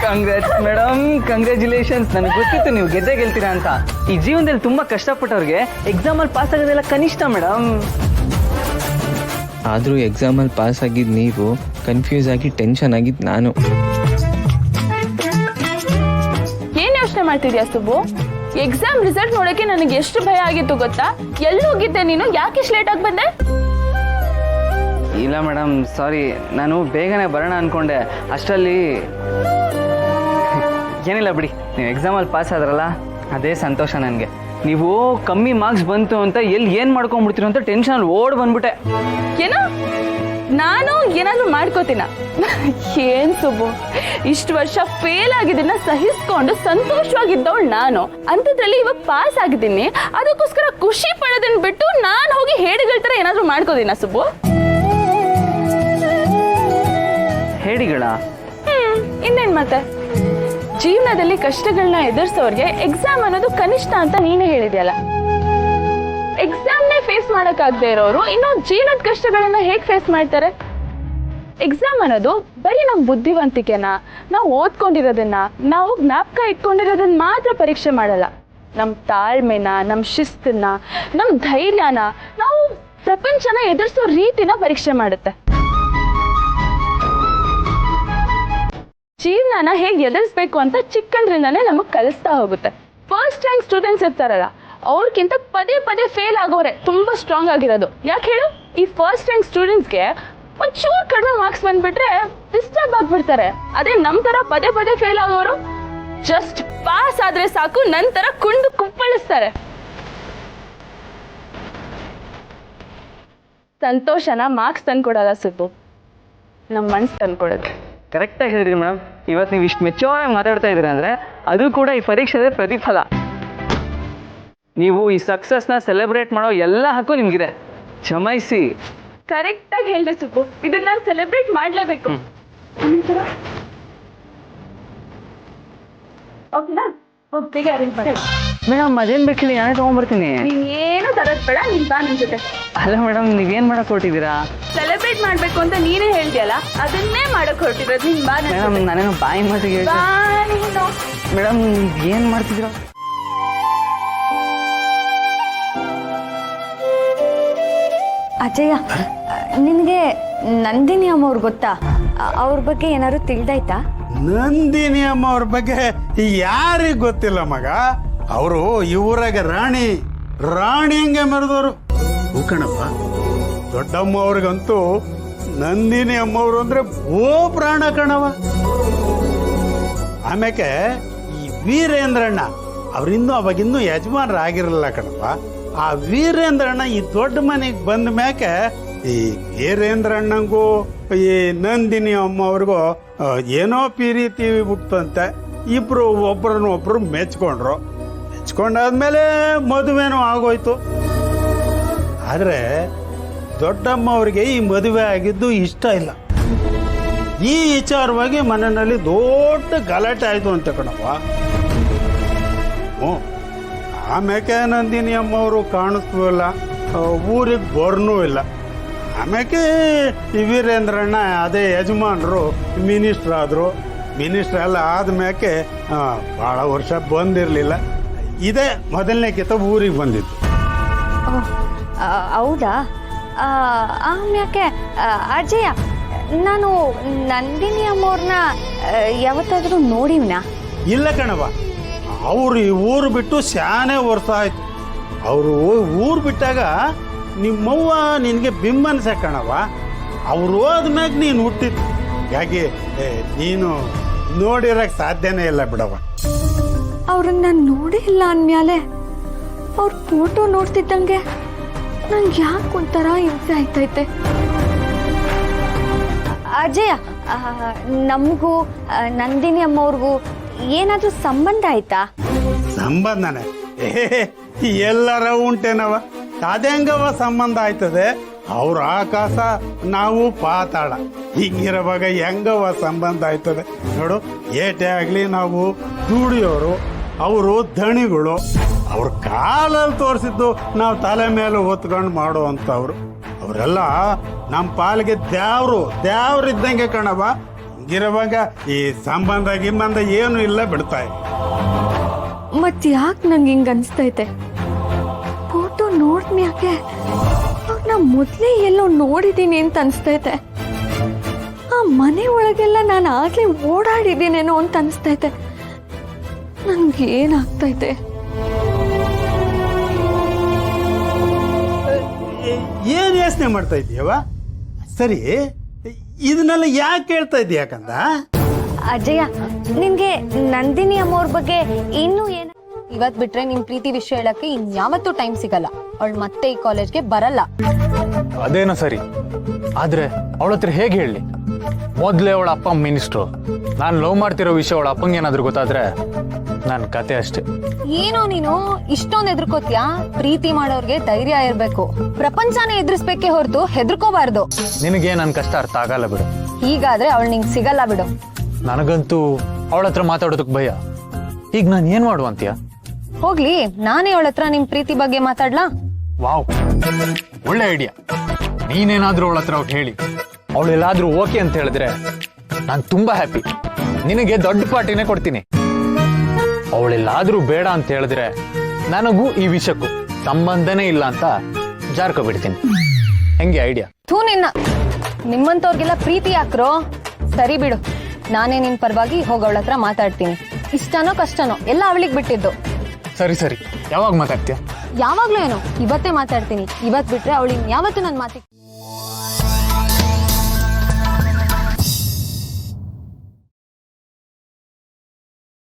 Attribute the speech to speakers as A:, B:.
A: Congrats madam, congratulations. ನನಗೆ ಗೊತ್ತಿತ್ತು ನೀವು ಗೆಲ್ತೀರಾ ಅಂತ. ಈ ಜೀವನದಲ್ಲಿ ತುಂಬಾ ಕಷ್ಟಪಟ್ಟವ್ರಿಗೆ ಎಕ್ಸಾಮಲ್ಲಿ ಪಾಸ್ ಆಗೋದೆಲ್ಲ ಕನಿಷ್ಠ ಮೇಡಮ್.
B: ಆದರೂ ಎಕ್ಸಾಮಲ್ಲಿ ಪಾಸ್ ಆಗಿದ್ದು ನೀವು, ಕನ್ಫ್ಯೂಸ್ ಆಗಿ ಟೆನ್ಷನ್ ಆಗಿದ್ದು ನಾನು.
C: ಏನ್ ಯೋಚನೆ ಮಾಡ್ತಿದ್ಯಾ ಸುಬ್ಬು? ಎಕ್ಸಾಮ್ ರಿಸಲ್ಟ್ ನೋಡಕ್ಕೆ ನನಗೆ ಎಷ್ಟು ಭಯ ಆಗಿತ್ತು ಗೊತ್ತಾ? ಎಲ್ಲಿ ಹೋಗಿದ್ದೆ ನೀನು? ಯಾಕೆ ಇಷ್ಟು ಲೇಟ್ ಆಗಿ ಬಂದೆ?
A: ಇಲ್ಲ ಮೇಡಮ್, ಸಾರಿ, ನಾನು ಬೇಗನೆ ಬರೋಣ ಅನ್ಕೊಂಡೆ. ಅಷ್ಟರಲ್ಲಿ ಏನಿಲ್ಲ ಬಿಡಿ, ನೀವು ಎಕ್ಸಾಮಲ್ಲಿ ಪಾಸ್ ಆದ್ರಲ್ಲ ಅದೇ ಸಂತೋಷ ನನಗೆ. ನೀವು ಕಮ್ಮಿ ಮಾರ್ಕ್ಸ್ ಬಂತು ಅಂತ ಎಲ್ಲಿ ಏನು ಮಾಡ್ಕೊಂಡ್ಬಿಡ್ತೀರೋ ಅಂತ ಟೆನ್ಷನ್ ಓಡ್ ಬಂದ್ಬಿಟ್ಟೆ.
C: ಏನೋ ನಾನು ಏನಾದ್ರು ಮಾಡ್ಕೋತೀನ? ಏನ್ ಸುಬ್ಬು, ಇಷ್ಟು ವರ್ಷ ಫೇಲ್ ಆಗಿದ್ದನ್ನ ಸಹಿಸ್ಕೊಂಡು ಸಂತೋಷವಾಗಿದ್ದವಳು ನಾನು. ಅಂಥದ್ರಲ್ಲಿ ಇವಾಗ ಪಾಸ್ ಆಗಿದ್ದೀನಿ, ಅದಕ್ಕೋಸ್ಕರ ಖುಷಿ ಪಡೋದನ್ನ ಬಿಟ್ಟು ನಾನು ಹೋಗಿ ಹೇಡಿಗಳ ಥರ ಏನಾದ್ರು ಮಾಡ್ಕೋತೀನ ಸುಬ್ಬು?
A: ಹೇಡಿಗಳ?
C: ಇನ್ನೇನ್ ಮತ್ತೆ, ಜೀವನದಲ್ಲಿ ಕಷ್ಟಗಳನ್ನ ಎದುರಿಸೋರ್ಗೆ ಎಕ್ಸಾಮ್ ಅನ್ನೋದು ಕನಿಷ್ಠ ಅಂತ ನೀನೇ ಹೇಳಿದ್ಯಲ್ಲ. ಎಕ್ಸಾಮ್ನೇ ಫೇಸ್ ಮಾಡಕ್ಕಾಗದೆ ಇರೋರು ಇನ್ನು ಜೀವನದ ಕಷ್ಟಗಳನ್ನ ಹೇಗ್ ಫೇಸ್ ಮಾಡ್ತಾರೆ? ಎಕ್ಸಾಮ್ ಅನ್ನೋದು ಬರೀ ನಮ್ಮ ಬುದ್ಧಿವಂತಿಕೆನ, ನಾವು ಓದ್ಕೊಂಡಿರೋದನ್ನ, ನಾವು ಜ್ಞಾಪಕ ಇಟ್ಕೊಂಡಿರೋದನ್ನ ಮಾತ್ರ ಪರೀಕ್ಷೆ ಮಾಡಲ್ಲ. ನಮ್ಮ ತಾಳ್ಮೆನ, ನಮ್ಮ ಶಿಸ್ತನ್ನ, ನಮ್ಮ ಧೈರ್ಯನ, ನಾವು ಪ್ರಪಂಚನ ಎದುರಿಸೋ ರೀತಿನ ಪರೀಕ್ಷೆ ಮಾಡುತ್ತೆ. ಜೀವನನ ಹೇಗೆ ಎದುರಿಸ್ಬೇಕು ಅಂತ ಚಿಕ್ಕಂದ್ರಿಂದಾನೇ ನಮಗೆ ಕಲಿಸ್ತಾ ಹೋಗುತ್ತೆ. ಫಸ್ಟ್ ರ್ಯಾಂಕ್ ಸ್ಟೂಡೆಂಟ್ಸ್ ಇರ್ತಾರಲ್ಲ, ಅವ್ರಿಗಿಂತ ಪದೇ ಪದೇ ಫೇಲ್ ಆಗೋರೆ ತುಂಬಾ ಸ್ಟ್ರಾಂಗ್ ಆಗಿರೋದು. ಯಾಕೆ ಹೇಳು? ಈ ಫಸ್ಟ್ ರ್ಯಾಂಕ್ ಸ್ಟೂಡೆಂಟ್ಸ್ಗೆ ಒಂಚೂರು ಕಡಿಮೆ ಮಾರ್ಕ್ಸ್ ಬಂದ್ಬಿಟ್ರೆ ಡಿಸ್ಟರ್ಬ್ ಆಗ್ಬಿಡ್ತಾರೆ. ಅದೇ ನಮ್ ತರ ಪದೇ ಪದೇ ಫೇಲ್ ಆಗೋರು ಜಸ್ಟ್ ಪಾಸ್ ಆದ್ರೆ ಸಾಕು, ನಂತರ ಕುಂಡು ಕುಪ್ಪಳಿಸ್ತಾರೆ. ಸಂತೋಷನ ಮಾರ್ಕ್ಸ್ ತಂದ್ಕೊಡಲ್ಲ ಸುಬ್ಬು, ನಮ್ಮ ಮನ್ಸು ತಂದ್ಕೊಡೋದು.
A: ಕರೆಕ್ಟಾಗಿ ಹೇಳಿದ್ರಿ ಮೇಡಮ್. ಇವತ್ತು ನೀವು ಇಷ್ಟು ಮೆಚ್ಚೋರಾಗಿ ಮಾತಾಡ್ತಾ ಇದ್ದೀರ ಅಂದರೆ ಅದು ಕೂಡ ಈ ಪರೀಕ್ಷೆದ ಪ್ರತಿಫಲ. ನೀವು ಈ ಸಕ್ಸಸ್ನ ಸೆಲೆಬ್ರೇಟ್ ಮಾಡೋ ಎಲ್ಲ ಹಕ್ಕು ನಿಮಗಿದೆ. ಜಮಾಯಿಸಿ.
C: ಕರೆಕ್ಟಾಗಿ ಹೇಳಿದೆ ಸುಬ್ಬು, ಇದನ್ನ ನಾನು ಸೆಲೆಬ್ರೇಟ್ ಮಾಡಲೇಬೇಕು.
A: ಮೇಡಮ್ ಅದೇನು ಬೇಕಿಲ್ಲ, ನಾನೇ ತೊಗೊಂಡ್ಬರ್ತೀನಿ.
C: ನೀನ್ ಏನು ತರೋದ್ ಬೇಡ, ನೀನ್ ಬಾ ನನ್ ಜೊತೆ.
A: ಅಲ್ಲ ಮೇಡಮ್, ನೀವೇನು ಮಾಡಕ್ ಹೊರಟಿದ್ದೀರಾ?
C: ಸೆಲೆಬ್ರೇಟ್ ಮಾಡ್ಬೇಕು ಅಂತ ನೀನೇ ಹೇಳ್ತೀಯಲ್ಲ, ಅದನ್ನೇ ಮಾಡಕ್ ಹೊರಟಿರೋದು. ನೀನ್ ಬಾ ನನ್
A: ಮೇಡಮ್,
C: ಜೊತೆ.
A: ನಾನೇನೋ ಬಾಯಿ ಮಾತಿಗೆ
C: ಬಾ ನೀನು.
A: ಮೇಡಮ್ ಏನು ಮಾಡ್ತಿದ್ದೀರಾ?
D: ಅಜಯ, ನಿನಗೆ ನಂದಿನಿ ಅಮ್ಮವ್ರು ಗೊತ್ತಾ? ಅವ್ರ ಬಗ್ಗೆ ಏನಾದ್ರು ತಿಳಿದಾಯ್ತಾ?
E: ನಂದಿನಿ ಅಮ್ಮ ಅವ್ರ ಬಗ್ಗೆ ಯಾರಿಗೆ ಗೊತ್ತಿಲ್ಲ ಮಗ. ಅವರು ಈ ಊರಾಗ ರಾಣಿ ಹಂಗೆ ಮೆರೆದವರು. ಕಣಪ್ಪ, ದೊಡ್ಡಮ್ಮ ಅವ್ರಿಗಂತೂ ನಂದಿನಿ ಅಮ್ಮವ್ರು ಅಂದ್ರೆ ಓ ಪ್ರಾಣ ಕಣವ. ಆಮ್ಯಾಕೆ ಈ ವೀರೇಂದ್ರಣ್ಣ ಅವ್ರಿನ್ನೂ ಅವಾಗಿನ್ನೂ ಯಜಮಾನರಾಗಿರಲಿಲ್ಲ ಕಣಪ್ಪ. ಆ ವೀರೇಂದ್ರಣ್ಣ ಈ ದೊಡ್ಡ ಮನೆಗೆ ಬಂದ ಮ್ಯಾಕೆ ಈ ವೀರೇಂದ್ರಣ್ಣಂಗೂ ಈ ನಂದಿನಿ ಅಮ್ಮ ಅವ್ರಿಗೂ ಏನೋ ಪ್ರೀತಿ ಬಿಡ್ತಂತೆ. ಇಬ್ರು ಒಬ್ರು ಮೆಚ್ಕೊಂಡಾದ್ಮೇಲೆ ಮದುವೆನೂ ಆಗೋಯ್ತು. ಆದ್ರೆ ದೊಡ್ಡಮ್ಮ ಅವ್ರಿಗೆ ಈ ಮದುವೆ ಆಗಿದ್ದು ಇಷ್ಟ ಇಲ್ಲ. ಈ ವಿಚಾರವಾಗಿ ಮನೆಯಲ್ಲಿ ದೊಡ್ಡ ಗಲಾಟೆ ಆಯ್ತು ಅಂತ ಕಣಪ್ಪ. ಆಮ್ಯಾಕೆ ನಂದಿನಿ ಅಮ್ಮವರು ಕಾಣಿಸ್ತು ಇಲ್ಲ, ಊರಿಗೆ ಬರ್ನೂ ಇಲ್ಲ. ಆಮ್ಯಾಕೆ ಈ ವೀರೇಂದ್ರಣ್ಣ ಅದೇ ಯಜಮಾನರು ಮಿನಿಸ್ಟ್ರ್ ಆದರು. ಮಿನಿಸ್ಟ್ರ್ ಎಲ್ಲ ಆದ್ಮ್ಯಾಕೆ ಭಾಳ ವರ್ಷ ಬಂದಿರಲಿಲ್ಲ. ಇದೇ ಮೊದಲನೇ ಕಿತ ಊರಿಗೆ ಬಂದಿದ್ದು.
D: ಹೌದಾ? ಆಮ್ಯಾಕೆ ಅಜಯ, ನಾನು ನಂದಿನಿ ಅಮ್ಮವ್ರನ್ನ ಯಾವತ್ತಾದ್ರೂ ನೋಡಿವ್ನ?
E: ಇಲ್ಲ ಕಣವ, ಅವರು ಈ ಊರು ಬಿಟ್ಟು ಶಾನೆ ವರ್ಷ ಆಯ್ತು. ಅವರು ಊರು ಬಿಟ್ಟಾಗ ನಿಮ್ಮವ್ವ ನಿನಗೆ ಬಿಂಬನ್ಸ ಕಣವ. ಅವ್ರು ಹೋದ್ಮ್ಯಾಗ ನೀನು ಹುಟ್ಟಿದ್ದು. ಹೀಗಾಗಿ ನೀನು ನೋಡಿರಕ್ಕೆ ಸಾಧ್ಯನೇ ಇಲ್ಲ ಬಿಡವ.
D: ಅವ್ರನ್ನ ನೋಡೇ ಇಲ್ಲ ಅಂದ್ಮೇಲೆ ಅವ್ರ ಫೋಟೋ ನೋಡ್ತಿದ್ದಂಗೆ ನಂಗೆ ಯಾಕೆ ಒಂಥರ ಹಿಂಸೆ ಆಯ್ತೈತೆ. ಅಜಯ, ನಮಗೂ ನಂದಿನಿ ಅಮ್ಮವ್ರಿಗೂ ಏನಾದರೂ ಸಂಬಂಧ ಆಯ್ತಾ?
E: ಸಂಬಂಧನೇ ಎಲ್ಲರ ಉಂಟೇನವ, ಅದೇಂಗವ ಸಂಬಂಧ ಆಯ್ತದೆ. ಅವ್ರ ಆಕಾಶ, ನಾವು ಪಾತಾಳ, ಹಿಂಗಿರುವಾಗ ಹೆಂಗವ ಸಂಬಂಧ ಆಯ್ತದೆ ನೋಡು. ಏಟೇ ಆಗಲಿ ನಾವು ದುಡಿಯೋರು, ಅವರು ದಣಿಗಳು. ಅವ್ರ ಕಾಲಲ್ಲಿ ತೋರಿಸಿದ್ದು ನಾವು ತಲೆ ಮೇಲೆ ಹೊತ್ಕೊಂಡು ಮಾಡುವಂಥವ್ರು. ಅವರೆಲ್ಲ ನಮ್ಮ ಪಾಲಿಗೆ ದ್ಯಾವ್ರಿದ್ದಂಗೆ ಕಣವ. ಹಂಗಿರುವಾಗ ಈ ಸಂಬಂಧ ಏನು ಇಲ್ಲ ಬಿಡ್ತಾಯಿ.
D: ಮತ್ ಯಾಕೆ ನಂಗೆ ಹಿಂಗ ಅನ್ಸ್ತೈತೆ? ಫೋಟೋ ನೋಡ್ಮ್ಯಾಕೆ ನಾ ಮೊದ್ಲೇ ಎಲ್ಲೋ ನೋಡಿದೀನಿ ಅಂತ ಅನ್ಸ್ತೈತೆ. ಆ ಮನೆ ಒಳಗೆಲ್ಲ ನಾನು ಆಗ್ಲೇ ಓಡಾಡಿದ್ದೀನೇನೋ ಅಂತ ಅನ್ಸ್ತೈತೆ. ನನ್ಗೆ ಏನಾಗ್ತೈತೆ?
E: ಏನು ಯೋಚನೆ ಮಾಡ್ತಾ ಇದೀಯವ? ಸರಿ, ಇದನ್ನೆಲ್ಲ ಯಾಕೆ ಕೇಳ್ತಾ ಇದೀಯ ಕಂದ?
D: ಅಜಯ, ನಿನ್ಗೆ ನಂದಿನಿ ಅಮ್ಮವ್ರ ಬಗ್ಗೆ ಇನ್ನೂ ಏನು?
F: ಇವತ್ ಬಿಟ್ರೆ ನಿಮ್ ಪ್ರೀತಿ ವಿಷಯ ಹೇಳಕ್ಕೆ ಇನ್ಯಾವತ್ತೂ ಟೈಮ್ ಸಿಗಲ್ಲ. ಅವಳು ಮತ್ತೆ ಈ ಕಾಲೇಜ್ಗೆ ಬರಲ್ಲ.
G: ಅದೇನೋ ಸರಿ, ಆದ್ರೆ ಅವಳ ಹತ್ರ ಹೇಗೆ ಹೇಳಿ? ಮೊದ್ಲೇ ಅವಳ ಅಪ್ಪ ಮಿನಿಸ್ಟ್ರು. ನಾನು ಲವ್ ಮಾಡ್ತಿರೋ ವಿಷಯ ಅವಳ ಅಪ್ಪಂಗೆ ಏನಾದ್ರು ಗೊತ್ತಾದ್ರೆ ನನ್ನ ಕತೆ ಅಷ್ಟೇ.
F: ಏನೋ ನೀನು ಇಷ್ಟೊಂದು ಎದ್ರಕೋತ್ಯಾ? ಪ್ರೀತಿ ಮಾಡೋರ್ಗೆ ಧೈರ್ಯ ಇರ್ಬೇಕು. ಪ್ರಪಂಚನೇ ಎದುರಿಸ್ಬೇಕೇ ಹೊರತು ಹೆದರ್ಕೋಬಾರ್ದು.
G: ನಿನಗೆ ನನ್ನ ಕಷ್ಟ ಅರ್ಥ ಆಗಲ್ಲ ಬಿಡು.
F: ಹೀಗಾದ್ರೆ ಅವಳು ನಿಂಗೆ ಸಿಗಲ್ಲ ಬಿಡು.
G: ನನಗಂತೂ ಅವಳ ಹತ್ರ ಮಾತಾಡೋದಕ್ ಭಯ. ಈಗ ನಾನು ಏನ್ ಮಾಡುವಂತೀಯ?
F: ಹೋಗ್ಲಿ, ನಾನೇ ಅವಳ ಹತ್ರ ನಿಮ್ ಪ್ರೀತಿ ಬಗ್ಗೆ ಮಾತಾಡ್ಲಾ?
G: ವಾವ್, ಒಳ್ಳೆ ಐಡಿಯಾ. ನೀನೇನಾದ್ರೂ ಅವಳ ಹತ್ರ ಅವ್ರು ಹೇಳಿ ಅವಳೆಲ್ಲಾದ್ರೂ ಓಕೆ ಅಂತ ಹೇಳಿದ್ರೆ ನಾನು ತುಂಬಾ ಹ್ಯಾಪಿ. ನಿನಗೆ ದೊಡ್ಡ ಪಾರ್ಟಿನೇ ಕೊಡ್ತೀನಿ. ಅವಳೆಲ್ಲಾದ್ರೂ ಬೇಡ ಅಂತ ಹೇಳಿದ್ರೆ ನನಗೂ ಈ ವಿಷಯಕ್ಕೂ ಸಂಬಂಧನೇ ಇಲ್ಲ ಅಂತ ಜಾರ್ಕೊ ಬಿಡ್ತೀನಿ. ಹೆಂಗೆ ಐಡಿಯಾ?
F: ಥೂ ನಿನ್ನ, ನಿಮ್ಮಂತವ್ರಿಗೆಲ್ಲ ಪ್ರೀತಿ ಯಾಕ್ರೋ? ಸರಿ ಬಿಡು, ನಾನೇ ನಿನ್ ಪರವಾಗಿ ಹೋಗ ಅವಳ ಹತ್ರ ಮಾತಾಡ್ತೀನಿ. ಇಷ್ಟನೋ ಕಷ್ಟನೋ ಎಲ್ಲ ಅವಳಿಗೆ ಬಿಟ್ಟಿದ್ದು.
G: ಸರಿ ಸರಿ, ಯಾವಾಗ ಮಾತಾಡ್ತೀಯ?
F: ಯಾವಾಗ್ಲೂ ಏನೋ ಇವತ್ತೇ ಮಾತಾಡ್ತೀನಿ. ಇವತ್ ಬಿಟ್ರೆ ಅವಳಿಗೆ ಯಾವತ್ತೂ ನನ್ ಮಾತಿಗೆ